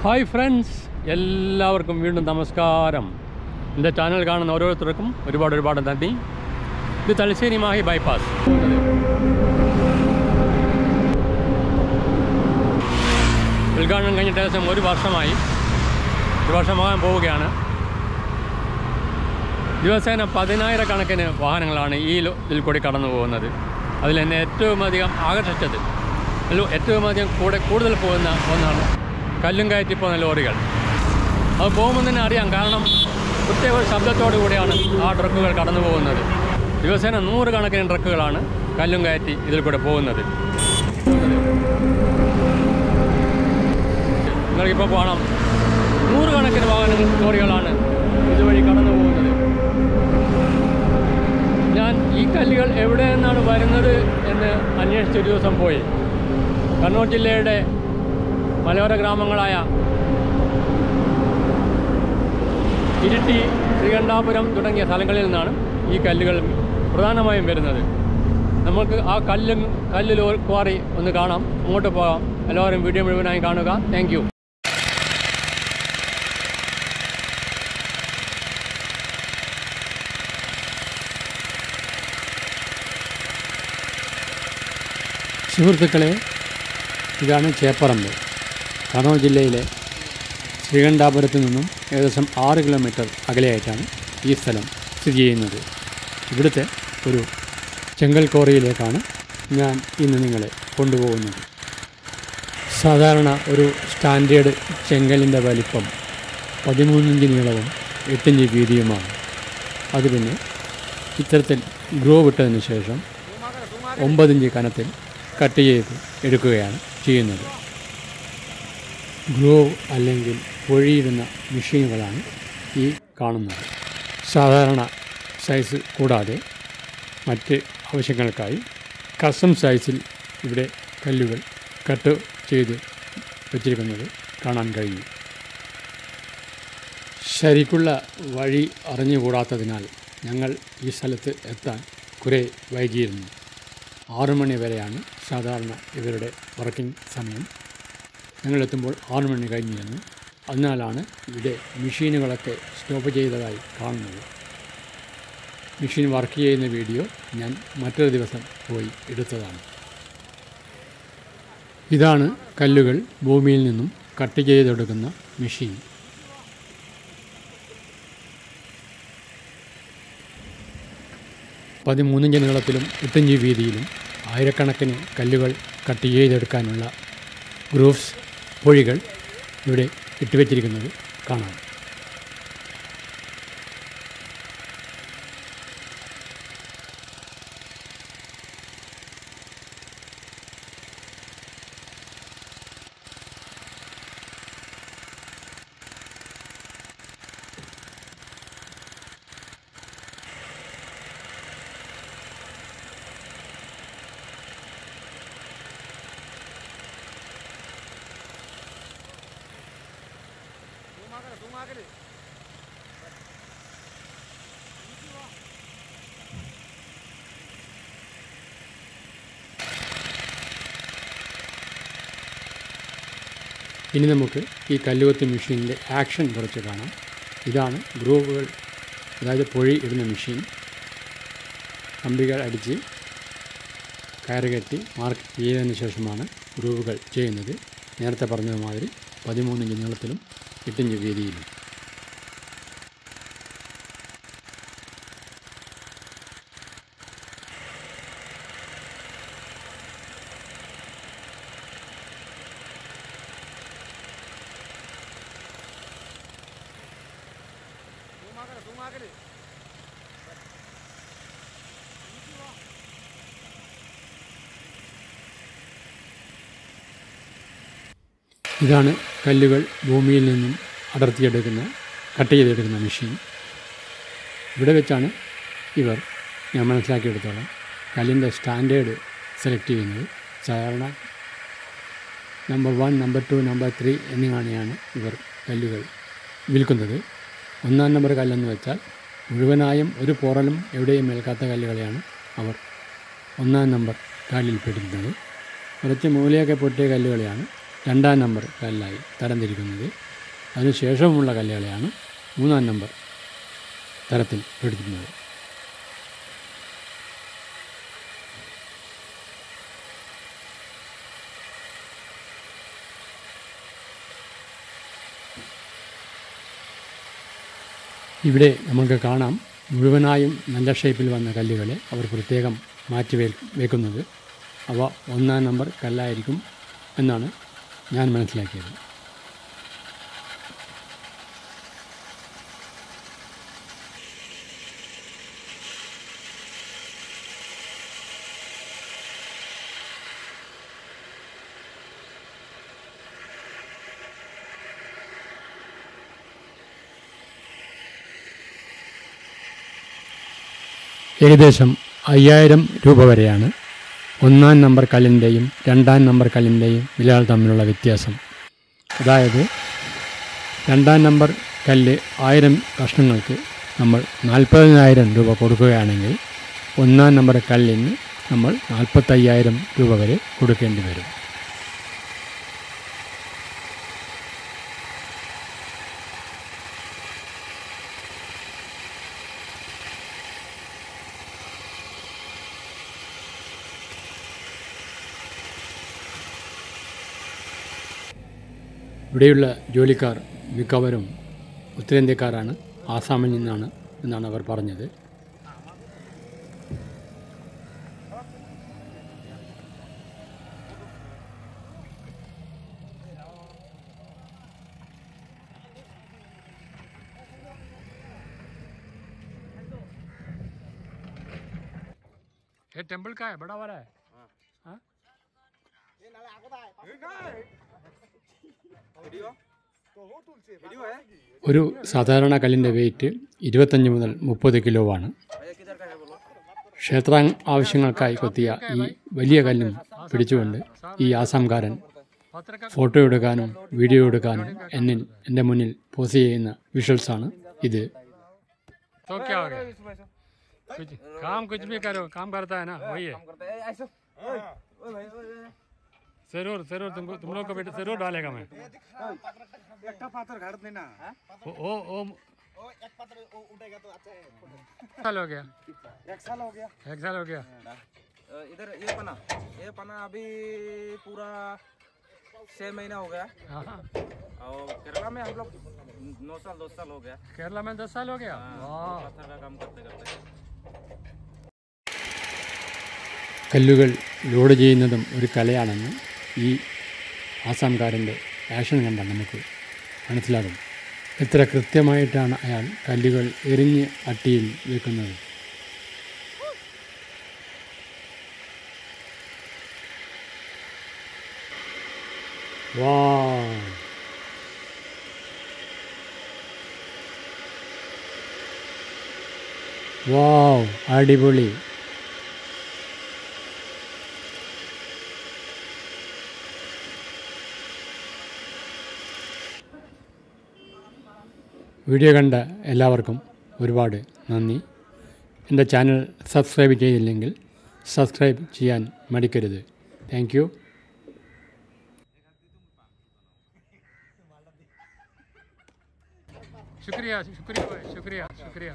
Hi friends, എല്ലാവർക്കും വീണ്ടും നമസ്കാരം. എൻ്റെ ചാനൽ കാണുന്ന ഓരോരുത്തർക്കും ഒരുപാട് നന്ദി. ഇത് തലശ്ശേരി മാഹി ബൈപ്പാസ്. ഉദ്ഘാടനം കഴിഞ്ഞിട്ട് ഏകദേശം ഒരു വർഷമാകാൻ പോവുകയാണ്. ദിവസേന 10,000 വാഹനങ്ങളാണ് ഇതിൽ കൂടി കടന്നു പോകുന്നത്. അതിൽ എന്നെ ഏറ്റവും അധികം ആകർഷിച്ചത്, ഏറ്റവും അധികം കൂടുതൽ പോകുന്ന ഒന്നാണ് കല്ലും കയറ്റി പോകുന്ന ലോറികൾ. അത് പോകുമ്പോൾ തന്നെ അറിയാം, കാരണം പ്രത്യേക ഒരു ശബ്ദത്തോടു കൂടിയാണ് ആ ട്രക്കുകൾ കടന്നു പോകുന്നത്. ദിവസേന 100 ട്രക്കുകളാണ് കല്ലും കയറ്റി ഇതിൽ കൂടെ പോകുന്നത്. നിങ്ങൾക്കിപ്പോൾ കാണാം, 100 വാഹനങ്ങൾ ലോറികളാണ് ഇതുവഴി കടന്നു പോകുന്നത്. ഞാൻ ഈ കല്ലുകൾ എവിടെ നിന്നാണ് വരുന്നത് എന്ന് അന്വേഷിച്ചൊരു ദിവസം പോയി. കണ്ണൂർ ജില്ലയുടെ മലയോര ഗ്രാമങ്ങളായ ഇരിട്ടി, ശ്രീകണ്ഠാപുരം തുടങ്ങിയ സ്ഥലങ്ങളിൽ നിന്നാണ് ഈ കല്ലുകൾ പ്രധാനമായും വരുന്നത്. നമുക്ക് ആ കല്ല് ക്വാറി ഒന്ന് കാണാം, അങ്ങോട്ട് പോകാം. എല്ലാവരും വീഡിയോ മുഴുവനായി കാണുക. Thank you. സുഹൃത്തുക്കളെ, ഇതാണ് ചേപ്പറമ്പ്. കണ്ണൂർ ജില്ലയിലെ ശ്രീകണ്ഠാപുരത്ത് നിന്നും ഏകദേശം 6 കിലോമീറ്റർ അകലെയായിട്ടാണ് ഈ സ്ഥലം സ്ഥിതി ചെയ്യുന്നത്. ഇവിടുത്തെ ഒരു ചെങ്കൽ ക്വാറിയിലേക്കാണ് ഞാൻ ഇന്ന് നിങ്ങളെ കൊണ്ടുപോകുന്നത്. സാധാരണ ഒരു സ്റ്റാൻഡേർഡ് ചെങ്കലിൻ്റെ വലിപ്പം 13 ഇഞ്ച് നീളവും 8 ഇഞ്ച് വീതിയുമാണ്. അത് പിന്നെ ഇത്തരത്തിൽ ഗ്രോവ് ഇട്ടതിന് ശേഷം 9 ഇഞ്ച് കനത്തിൽ കട്ട് ചെയ്ത് എടുക്കുകയാണ് ചെയ്യുന്നത്. ഗ്രോവ് അല്ലെങ്കിൽ പൊഴിയിടുന്ന മെഷീനുകളാണ് ഈ കാണുന്നത്. സാധാരണ സൈസ് കൂടാതെ മറ്റ് ആവശ്യങ്ങൾക്കായി കസ്റ്റം സൈസിൽ ഇവിടെ കല്ലുകൾ കട്ട് ചെയ്ത് വച്ചിരിക്കുന്നത് കാണാൻ കഴിയും. ശരിക്കുള്ള വഴി അറിഞ്ഞുകൂടാത്തതിനാൽ ഞങ്ങൾ ഈ സ്ഥലത്ത് എത്താൻ കുറേ വൈകിയിരുന്നു. 6 മണി വരെയാണ് സാധാരണ ഇവരുടെ വർക്കിംഗ് സമയം. ഞങ്ങളെത്തുമ്പോൾ 6 മണി കഴിഞ്ഞിരുന്നു. അതിനാലാണ് ഇവിടെ മെഷീനുകളൊക്കെ സ്റ്റോപ്പ് ചെയ്തതായി കാണുന്നത്. മെഷീൻ വർക്ക് ചെയ്യുന്ന വീഡിയോ ഞാൻ മറ്റൊരു ദിവസം പോയി എടുത്തതാണ്. ഇതാണ് കല്ലുകൾ ഭൂമിയിൽ നിന്നും കട്ട് ചെയ്തെടുക്കുന്ന മെഷീൻ. പതിമൂന്നിഞ്ച് നീളത്തിലും 8 ഇഞ്ച് വീതിയിലും ആയിരക്കണക്കിന് കല്ലുകൾ കട്ട് ചെയ്തെടുക്കാനുള്ള ഗ്രൂവ്സ്, പൊഴികൾ ഇവിടെ ഇട്ടുവച്ചിരിക്കുന്നത് കാണാം. ഇനി നമുക്ക് ഈ കല്ലുകൊത്തി മെഷീനിൻ്റെ ആക്ഷൻ കുറച്ച് കാണാം. ഇതാണ് ഗ്രൂവുകൾ, അതായത് പൊഴി ഇടുന്ന മെഷീൻ. കമ്പികൾ അടിച്ച് കയറുകെട്ടി മാർക്ക് ചെയ്തതിന് ശേഷമാണ് ഗ്രൂവുകൾ ചെയ്യുന്നത്. നേരത്തെ പറഞ്ഞതുമാതിരി 13 ഇഞ്ച് നീളത്തിലും 8 ഇഞ്ച് വീതിയിലും. ഇതാണ് കല്ലുകൾ ഭൂമിയിൽ നിന്നും കട്ട് ചെയ്തെടുക്കുന്ന മെഷീൻ. ഇവിടെ വെച്ചാണ് ഇവർ, ഞാൻ മനസ്സിലാക്കിയെടുത്തോളം, കല്ലിൻ്റെ സ്റ്റാൻഡേർഡ് സെലക്ട് ചെയ്യുന്നത്. സാധാരണ നമ്പർ 1, നമ്പർ 2, നമ്പർ 3 എന്നിങ്ങനെയാണ് ഇവർ കല്ലുകൾ വിൽക്കുന്നത്. 1-ാം നമ്പർ കല്ലെന്ന് വെച്ചാൽ മുഴുവനായും ഒരു പോറലും എവിടെയും ഏൽക്കാത്ത കല്ലുകളെയാണ് അവർ 1-ാം നമ്പർ കാലിൽ പെടുന്നത്. കുറച്ച് മൂലയൊക്കെ പൊട്ടിയ കല്ലുകളെയാണ് രണ്ടാം നമ്പർ കല്ലായി തരംതിരിക്കുന്നത്. അതിനുശേഷമുള്ള കല്ലുകളെയാണ് മൂന്നാം നമ്പർ തരത്തിൽ എടുക്കുന്നത്. ഇവിടെ നമുക്ക് കാണാം മുഴുവനായും നല്ല ഷേപ്പിൽ വന്ന കല്ലുകളെ അവർ പ്രത്യേകം മാറ്റി വെക്കുന്നത്. അവ ഒന്നാം നമ്പർ കല്ലായിരിക്കും എന്നാണ് ഞാൻ മനസ്സിലാക്കിയത്. ഏകദേശം 5000 രൂപ വരെയാണ് ഒന്നാം നമ്പർ കല്ലിൻ്റെയും രണ്ടാം നമ്പർ കല്ലിൻ്റെയും വിലകൾ തമ്മിലുള്ള വ്യത്യാസം. അതായത് രണ്ടാം നമ്പർ കല്ല് 1000 കഷ്ണങ്ങൾക്ക് നമ്മൾ 40,000 രൂപ കൊടുക്കുകയാണെങ്കിൽ ഒന്നാം നമ്പർ കല്ലിന് നമ്മൾ 45,000 രൂപ വരെ കൊടുക്കേണ്ടി വരും. ഇവിടെയുള്ള ജോലിക്കാർ മിക്കവരും ഉത്തരേന്ത്യക്കാരാണ്, ആസാമിൽ നിന്നാണ് എന്നാണ് അവർ പറഞ്ഞത്. टेम्पल का है बड़ा वाला है? हाँ? ഒരു സാധാരണ കല്ലിൻ്റെ വെയിറ്റ് 25 മുതൽ 30 കിലോ ആണ്. ക്ഷേത്ര ആവശ്യങ്ങൾക്കായി കൊത്തിയ ഈ വലിയ കല്ലും പിടിച്ചുകൊണ്ട് ഈ ആസാംകാരൻ ഫോട്ടോ എടുക്കാനും വീഡിയോ എടുക്കാനും എൻ്റെ മുന്നിൽ പോസ് ചെയ്യുന്ന വിഷ്വൽസാണ് ഇത്. जरूर जरूर तुम लोग को बेटा जरूर डालेगा मैं. एक पाथर गाड़ देना. ओ एक पाथर उठेगा तो अच्छा है. साल हो गया? 1 साल हो गया. 1 साल हो गया. इधर ये पना अभी पूरा 6 महीना हो गया. और केरला में हम लोग 9 साल 10 साल हो गया. केरला में 10 साल हो गया. वाह, पत्थर का काम करते करते. കല്ലുകൾ ലോഡ് ചെയ്യുന്നതും ഒരു കലയാണെന്ന് ഈ ആസാംകാരൻ്റെ പാഷൻ കണ്ടാൽ നമുക്ക് മനസ്സിലാകും. എത്ര കൃത്യമായിട്ടാണ് അയാൾ കല്ലുകൾ എറിഞ്ഞ് അട്ടിയിൽ വെക്കുന്നത്. വാവ്, അടിപൊളി. വീഡിയോ കണ്ട എല്ലാവർക്കും ഒരുപാട് നന്ദി. എൻ്റെ ചാനൽ സബ്സ്ക്രൈബ് ചെയ്തില്ലെങ്കിൽ സബ്സ്ക്രൈബ് ചെയ്യാൻ മടിക്കരുത്. Thank you. ശുക്രിയ ശുക്രിയ ശുക്രിയ ശുക്രിയ.